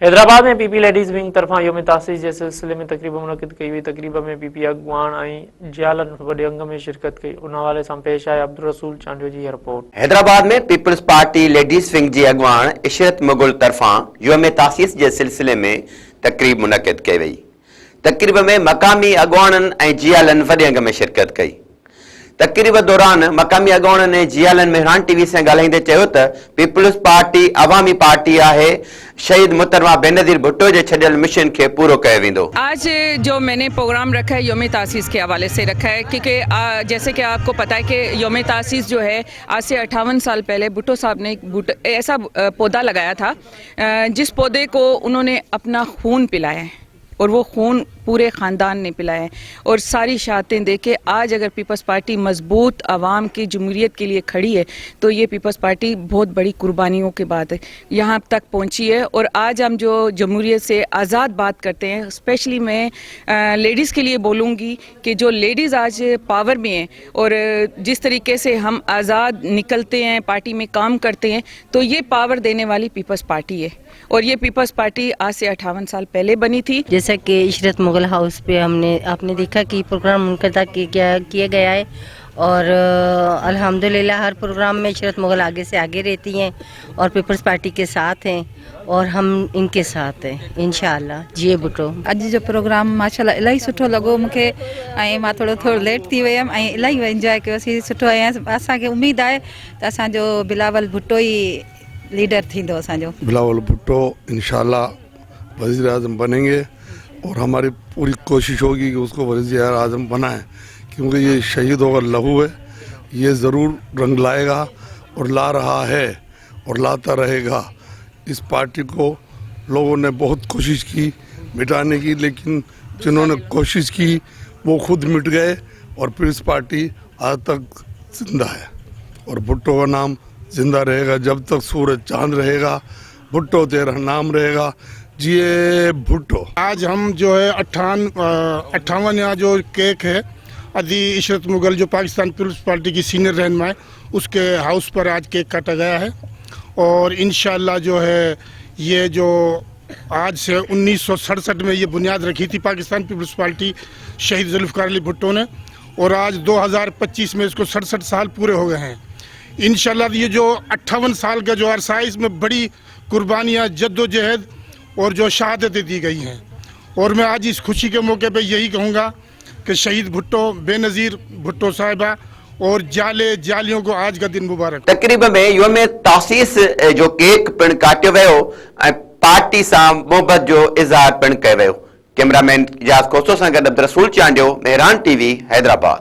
हैदराबाद में PP ladies wing तरफां योम तासीस के सिलसिले में तकरीब मुनक़िद कई हुई। तकरीब में पीपी अगवान ऐं जियालन वॾे अंग में शिरकत कई। उन हवाले से पेश आहे अब्दुल रसूल चांडियो जी रिपोर्ट। हैदराबाद में पीपल्स पार्टी लेडीज़ विंग जी अगवान इशरत मुगल तरफां योम तासीस के सिलसिले में तकरीब मुनक़िद कई वई। तकरीब में मकामी अगवाननि ऐं जियालन वॾे अंग में शिरकत कई। तकरीब दौरान मकामी अगवाननि ऐं जियालन मेहरान टीवी से ॻाल्हाईंदे चयो त पीपल्स पार्टी अवामी पार्टी आहे। शहीद मुहतरमा बेनज़ीर भुट्टो जे छॾियल मिशन के पूरो कयो वेंदो। आज जो मैंने प्रोग्राम रखा है योम तासीस के हवाले से रखा है क्योंकि जैसे कि आपको पता है कि योम तासीस जो है आज से 58 साल पहले भुट्टो साहब ने एक ऐसा पौधा लगाया था जिस पौधे को उन्होंने अपना खून पिलाया है और वो खून पूरे ख़ानदान ने पिलाया है। और सारी शहादतें दे के आज अगर पीपल्स पार्टी मजबूत आवाम की जमहूरियत के लिए खड़ी है तो ये पीपल्स पार्टी बहुत बड़ी कुर्बानियों के बाद यहाँ तक पहुँची है। और आज हम जो जमहूरियत से आज़ाद बात करते हैं, स्पेशली मैं लेडीज़ के लिए बोलूँगी कि जो लेडीज़ आज पावर में हैं और जिस तरीके से हम आज़ाद निकलते हैं, पार्टी में काम करते हैं, तो ये पावर देने वाली पीपल्स पार्टी है। और ये पीपल्स पार्टी आज से 58 साल पहले बनी थी। जैसा कि इशरत मुगल हाउस पे आपने देखा कि प्रोग्राम मुनक़िद किया गया है और अल्हम्दुलिल्लाह हर प्रोग्राम में इशरत मुगल आगे से आगे रहती हैं और पीपल्स पार्टी के साथ हैं और हम इनके साथ हैं इंशाअल्लाह। जिए भुट्टो। अॼु जो प्रोग्राम माशाल्लाह इलाही सुठो लॻो मूंखे ऐं मां थोरो लेट थी वयमि ऐं इलाही एंजॉय कयोसीं। सुठो ऐं असांखे उमेद आहे त असांजो बिलावल भुट्टो ई लीडर थींदो। असांजो बिलावल भुट्टो इंशाअल्लाह वज़ीर आज़म बनेंगे और हमारी पूरी कोशिश होगी कि उसको वज़ीर आज़म बनाएं, क्योंकि ये शहीदों का लहू है, ये ज़रूर रंग लाएगा और ला रहा है और लाता रहेगा। इस पार्टी को लोगों ने बहुत कोशिश की मिटाने की, लेकिन जिन्होंने कोशिश की वो खुद मिट गए और फिर इस पार्टी आज तक जिंदा है और भुट्टो का नाम जिंदा रहेगा। जब तक सूरज चांद रहेगा भुट्टो तेरा नाम रहेगा। जिए भुट्टो। आज हम जो है 58 जो केक है अदी इशरत मुगल जो पाकिस्तान पीपल्स पार्टी की सीनियर रहनुमा है उसके हाउस पर आज केक काटा गया है। और इंशाअल्लाह जो है ये जो आज से 1967 में ये बुनियाद रखी थी पाकिस्तान पीपल्स पार्टी शहीद जुल्फ़िकार अली भुट्टो ने और आज 2025 में इसको 67 साल पूरे हो गए हैं। इंशाअल्लाह ये जो 58 साल का जो अरसा है इसमें बड़ी कुर्बानियाँ, जद्दोजहद और जो शहादतें दी गई हैं। और मैं आज इस खुशी के मौके पे यही कहूँगा कि शहीद भुट्टो बेनज़ीर भुट्टो साहिबा और जालियों को आज का दिन मुबारक। तकरीब में योम तासीस जो केक पिण काटियो वियो ऐं पार्टी सां मोहबत जो इज़हार पिण कयो वियो। कैमरामैन इजाज़ कोसो सां गॾु अब्दुल रसूल चांडियो, मेहरान टीवी, हैदराबाद।